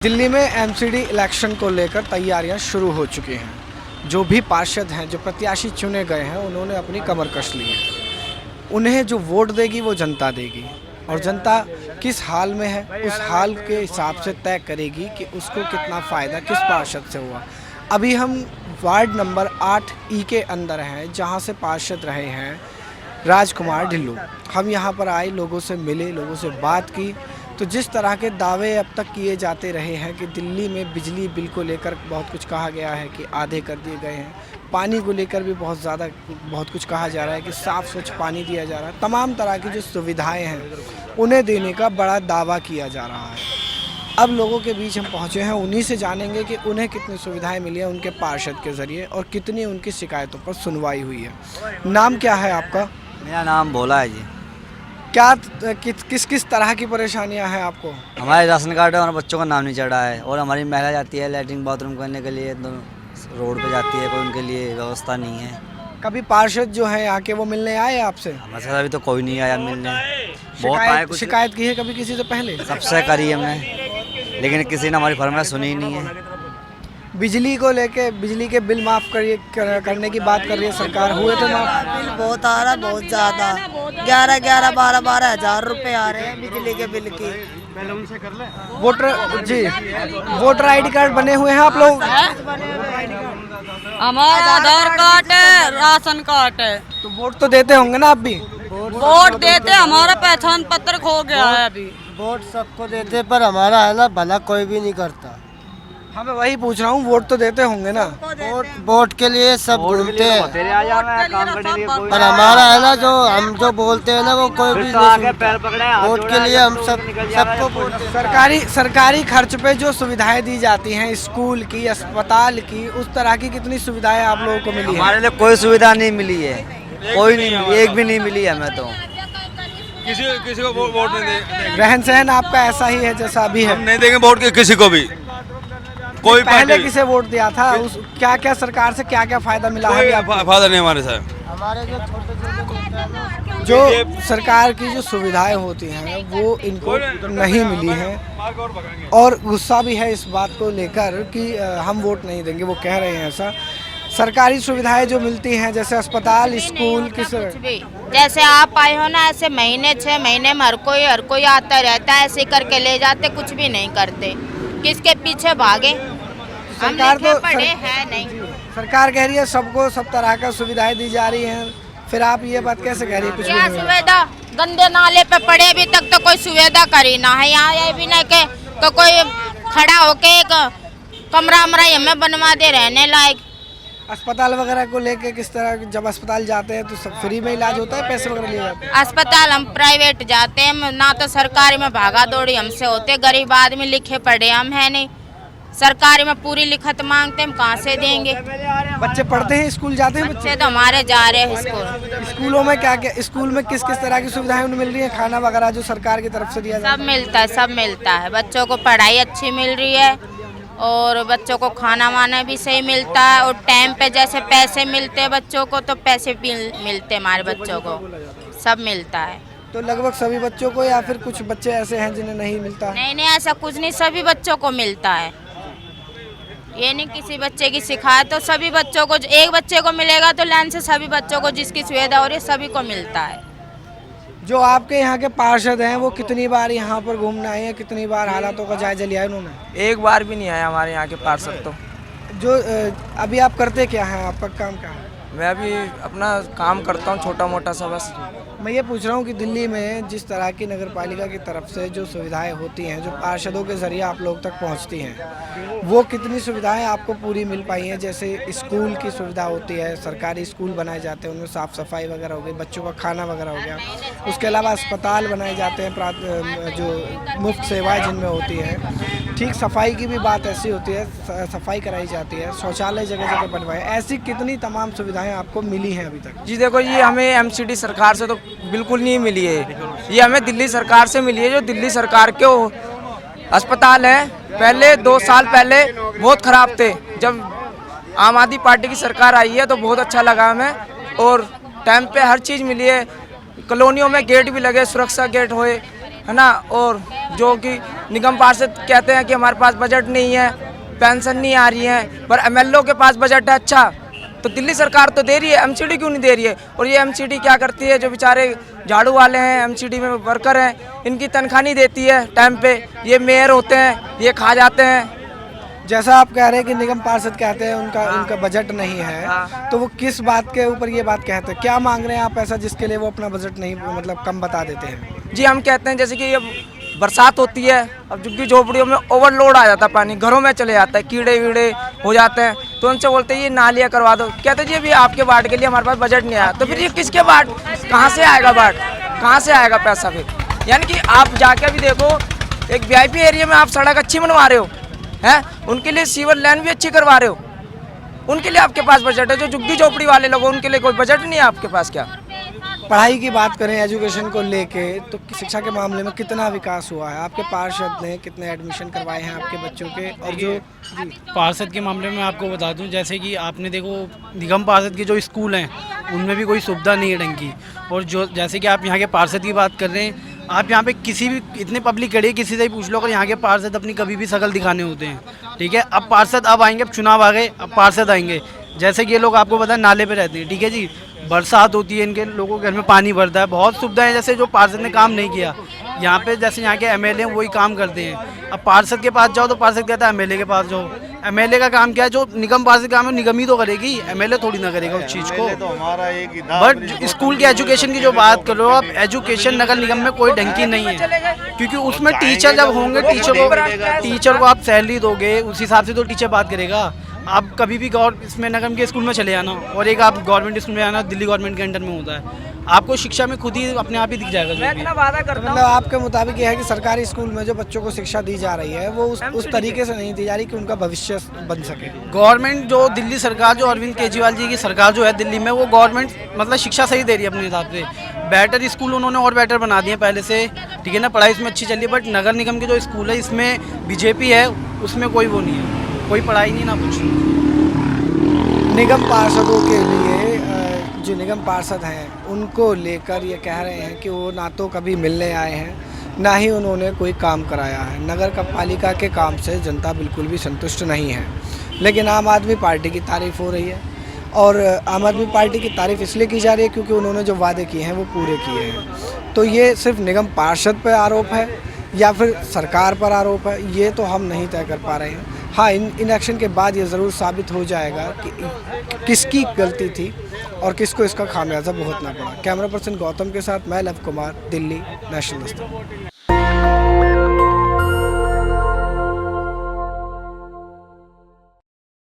दिल्ली में MCD election को लेकर तैयारियां शुरू हो चुकी हैं। जो भी पार्षद हैं, जो प्रत्याशी चुने गए हैं, उन्होंने अपनी कमर कस ली है। उन्हें जो वोट देगी वो जनता देगी और जनता किस हाल में है उस हाल के हिसाब से तय करेगी कि उसको कितना फ़ायदा किस पार्षद से हुआ। अभी हम वार्ड नंबर 8E के अंदर हैं, जहां से पार्षद रहे हैं राजकुमार ढिल्लों। हम यहां पर आए, लोगों से मिले, लोगों से बात की, तो जिस तरह के दावे अब तक किए जाते रहे हैं कि दिल्ली में बिजली बिल को लेकर बहुत कुछ कहा गया है कि आधे कर दिए गए हैं, पानी को लेकर भी बहुत कुछ कहा जा रहा है कि साफ़ स्वच्छ पानी दिया जा रहा है, तमाम तरह की जो सुविधाएं हैं उन्हें देने का बड़ा दावा किया जा रहा है। अब लोगों के बीच हम पहुंचे हैं, उन्हीं से जानेंगे कि उन्हें कितनी सुविधाएं मिली हैं उनके पार्षद के ज़रिए और कितनी उनकी शिकायतों पर सुनवाई हुई है। नाम क्या है आपका? मेरा नाम भोला है जी। क्या किस किस तरह की परेशानियां हैं आपको? हमारे राशन कार्ड है और बच्चों का नाम नहीं चढ़ा है और हमारी महिला जाती है लैट्रिन बाथरूम करने के लिए तो रोड पे जाती है, कोई उनके लिए व्यवस्था नहीं है। कभी पार्षद जो है आके वो मिलने आए आपसे? हमारे साथ अभी तो कोई नहीं आया मिलने। बहुत आए, कुछ शिकायत की है कभी किसी से पहले? सबसे करी हमने, लेकिन किसी ने हमारी फरमाइश सुनी ही नहीं है। बिजली को लेके बिजली के बिल माफ़ करने की बात कर रही है सरकार, हुए तो माफ? बिल बहुत आ रहा है, बहुत ज़्यादा 11 12 हज़ार रुपए आ रहे हैं बिजली के बिल की। वोटर ID कार्ड बने हुए हैं आप लोग? हमारा आधार कार्ड है, राशन कार्ड है। तो वोट तो देते होंगे ना आप भी? वोट देते, हमारा पहचान पत्र खो गया है अभी। वोट सबको देते पर हमारा है ना भला कोई भी नहीं करता। हाँ, मैं वही पूछ रहा हूँ, वोट तो देते होंगे ना? वोट के लिए सब घूमते हैं पर हमारा है ना जो हम जो बोलते हैं ना वो कोई भी नहीं सुनता। वोट के लिए हम सबको बोलते हैं। सरकारी खर्च पे जो सुविधाएं दी जाती हैं, स्कूल की, अस्पताल की, उस तरह की कितनी सुविधाएं आप लोगों को मिली है? हमारे लिए कोई सुविधा नहीं मिली है, कोई नहीं मिली, एक भी नहीं मिली है। हमें तो किसी को वोट नहीं देंगे। रहन सहन आपका ऐसा ही है जैसा अभी है? हम नहीं देंगे वोट किसी को भी। कोई पहले किसे वोट दिया था? क्या क्या सरकार से क्या क्या फायदा मिला है? फायदा नहीं हमारे साथ। हमारे जो छोटे जो सरकार की जो सुविधाएं होती हैं वो इनको नहीं मिली हैं और गुस्सा भी है इस बात को लेकर कि हम वोट नहीं देंगे। वो कह रहे हैं ऐसा। सरकारी सुविधाएं जो मिलती हैं जैसे अस्पताल, स्कूल, कुछ भी जैसे आप आए हो ना, ऐसे महीने 6 महीने में हर कोई आता रहता है, ऐसे करके ले जाते, कुछ भी नहीं करते। किसके पीछे भागे? सरकार तो पढ़े हैं नहीं। सरकार कह रही है सबको सब तरह का सुविधाएं दी जा रही हैं, फिर आप ये बात कैसे कह रही है? कुछ क्या भी सुविधा? गंदे नाले पे पड़े, अभी तक तो कोई सुविधा करी ना है। यहाँ ये भी नहीं के तो कोई खड़ा होके एक कमरा हमें बनवा दे रहने लायक। अस्पताल वगैरह को लेके किस तरह? जब अस्पताल जाते हैं तो सब फ्री में इलाज होता है, पैसे वगैरह लिए जाते हैं? अस्पताल हम प्राइवेट जाते हैं ना, तो सरकारी में भागा दौड़ी हमसे होते। गरीब आदमी लिखे पढ़े हम है नहीं, सरकारी में पूरी लिखत मांगते, हम कहाँ से देंगे? बच्चे पढ़ते हैं, स्कूल जाते हैं बच्चे तो हमारे जा रहे हैं स्कूल। स्कूलों में क्या क्या, स्कूल में किस किस तरह की सुविधाएं उन्हें मिल रही है? खाना वगैरह जो सरकार की तरफ से दिया जाता है? सब मिलता है, सब मिलता है। बच्चों को पढ़ाई अच्छी मिल रही है और बच्चों को खाना वाना भी सही मिलता है और टाइम पे जैसे पैसे मिलते हैं बच्चों को, तो पैसे भी मिलते हैं हमारे बच्चों को, सब मिलता है। तो लगभग सभी बच्चों को या फिर कुछ बच्चे ऐसे हैं जिन्हें नहीं मिलता? नहीं, ऐसा कुछ नहीं, सभी बच्चों को मिलता है। ये नहीं किसी बच्चे की शिकायत, तो सभी बच्चों को, एक बच्चे को मिलेगा तो लाइन से सभी बच्चों को जिसकी सुविधा हो रही है सभी को मिलता है। जो आपके यहाँ के पार्षद हैं वो कितनी बार यहाँ पर घूमने आए हैं, कितनी बार हालातों का जायजा लिया है उन्होंने? एक बार भी नहीं आया हमारे यहाँ के पार्षद तो। जो अभी आप करते क्या हैं, आपका काम क्या है? मैं अभी अपना काम करता हूँ छोटा मोटा सा बस। मैं ये पूछ रहा हूँ कि दिल्ली में जिस तरह की नगर पालिका की तरफ से जो सुविधाएं होती हैं, जो पार्षदों के ज़रिए आप लोग तक पहुँचती हैं, वो कितनी सुविधाएं आपको पूरी मिल पाई हैं? जैसे स्कूल की सुविधा होती है, सरकारी स्कूल बनाए जाते हैं, उनमें साफ़ सफाई वगैरह हो गई, बच्चों का खाना वगैरह हो गया। उसके अलावा अस्पताल बनाए जाते हैं जो मुफ्त सेवाएँ जिनमें होती हैं। ठीक, सफाई की भी बात ऐसी होती है, सफाई कराई जाती है, शौचालय जगह जगह बनवाए। ऐसी कितनी तमाम सुविधाएँ आपको मिली हैं अभी तक? जी देखो, ये हमें MCD सरकार से तो बिल्कुल नहीं मिली है, ये हमें दिल्ली सरकार से मिली है। जो दिल्ली सरकार के अस्पताल है पहले 2 साल पहले बहुत ख़राब थे, जब आम आदमी पार्टी की सरकार आई है तो बहुत अच्छा लगा हमें और टाइम पे हर चीज़ मिली है। कॉलोनियों में गेट भी लगे, सुरक्षा गेट होए है ना, और जो कि निगम पार्षद कहते हैं कि हमारे पास बजट नहीं है, पेंशन नहीं आ रही है, पर एमएलओ के पास बजट है अच्छा, तो दिल्ली सरकार तो दे रही है, एमसीडी क्यों नहीं दे रही है? और ये एमसीडी क्या करती है, जो बेचारे झाड़ू वाले हैं, एमसीडी में वर्कर हैं, इनकी तनख्वाह नहीं देती है टाइम पे, ये मेयर होते हैं, ये खा जाते हैं। जैसा आप कह रहे हैं कि निगम पार्षद कहते हैं उनका बजट नहीं है, तो वो किस बात के ऊपर ये बात कहते हैं? क्या मांग रहे हैं आप ऐसा जिसके लिए वो अपना बजट नहीं मतलब कम बता देते हैं? जी हम कहते हैं जैसे कि अब बरसात होती है, अब झुग्गी झोपड़ियों में ओवरलोड आ जाता है, पानी घरों में चले जाता है, कीड़े वीड़े हो जाते हैं, तो उनसे बोलते हैं ये नालियाँ करवा दो। कहते हैं जी अभी आपके वार्ड के लिए हमारे पास बजट नहीं आया, तो फिर ये किसके वार्ड, कहाँ से आएगा वार्ड, कहाँ से आएगा पैसा फिर? यानी कि आप जाके भी देखो, एक वीआईपी एरिया में आप सड़क अच्छी बनवा रहे हो हैं, उनके लिए सीवर लाइन भी अच्छी करवा रहे हो, उनके लिए आपके पास बजट है। जो झुग्गी झोपड़ी वाले लोग उनके लिए कोई बजट नहीं है आपके पास क्या? पढ़ाई की बात करें, एजुकेशन को लेके, तो शिक्षा के मामले में कितना विकास हुआ है? आपके पार्षद ने कितने एडमिशन करवाए हैं आपके बच्चों के? और जो पार्षद के मामले में आपको बता दूं, जैसे कि आपने देखो निगम पार्षद के जो स्कूल हैं उनमें भी कोई सुविधा नहीं है ढंग की, और जो जैसे कि आप यहाँ के पार्षद की बात कर रहे हैं, आप यहाँ पे किसी भी इतने पब्लिक खड़ी है, किसी से ही पूछ लो, अगर यहाँ के पार्षद अपनी कभी भी शकल दिखाने होते हैं, ठीक है, अब पार्षद अब आएंगे, अब चुनाव आ गए, अब पार्षद आएंगे। जैसे कि ये लोग आपको पता है नाले पे रहते हैं, ठीक है जी, बरसात होती है, इनके लोगों के घर में पानी भरता है, बहुत सुविधाएं जैसे जो पार्षद ने काम नहीं किया यहाँ पे, जैसे यहाँ के एमएलए वही काम करते हैं। अब पार्षद के पास जाओ तो पार्षद कहता है एमएलए के पास जाओ। एमएलए का काम क्या है, जो निगम पार्षद काम है निगम ही तो करेगी, एमएलए थोड़ी ना करेगा उस चीज़ को। बट स्कूल के एजुकेशन की जो बात कर रहे हो आप, एजुकेशन नगर निगम में कोई ढंग की नहीं है, क्योंकि उसमें टीचर जब होंगे, टीचर को आप सैलरी दोगे, उस हिसाब से तो टीचर बात करेगा। आप कभी भी इसमें नगम के स्कूल में चले जाना और एक आप गवर्नमेंट स्कूल में आना, दिल्ली गवर्नमेंट के अंडर में होता है, आपको शिक्षा में खुद ही अपने आप ही दिख जाएगा। मैं इतना वादा करता हूं, मतलब आपके मुताबिक ये है कि सरकारी स्कूल में जो बच्चों को शिक्षा दी जा रही है वो उस तरीके से नहीं दी जा रही कि उनका भविष्य बन सके। गवर्नमेंट जो दिल्ली सरकार, जो अरविंद केजरीवाल जी की सरकार जो है दिल्ली में, वो गवर्नमेंट मतलब शिक्षा सही दे रही है अपने हिसाब से। बेटर स्कूल उन्होंने और बेटर बना दिए पहले से, ठीक है ना, पढ़ाई इसमें अच्छी चल रही है। बट नगर निगम के जो स्कूल है इसमें बीजेपी है, उसमें कोई वो नहीं है, कोई पढ़ाई नहीं ना कुछ। निगम पार्षदों के लिए जो निगम पार्षद हैं उनको लेकर ये कह रहे हैं कि वो ना तो कभी मिलने आए हैं, ना ही उन्होंने कोई काम कराया है। नगर का पालिका के काम से जनता बिल्कुल भी संतुष्ट नहीं है, लेकिन आम आदमी पार्टी की तारीफ़ हो रही है। और आम आदमी पार्टी की तारीफ़ इसलिए की जा रही है क्योंकि उन्होंने जो वादे किए हैं वो पूरे किए हैं। तो ये सिर्फ निगम पार्षद पर आरोप है या फिर सरकार पर आरोप है, ये तो हम नहीं तय कर पा रहे हैं। हाँ, इन एक्शन के बाद ये ज़रूर साबित हो जाएगा कि किसकी गलती थी और किसको इसका खामियाजा भुगतना पड़ा। कैमरा पर्सन गौतम के साथ मैं लव कुमार, दिल्ली नेशनल दस्तक।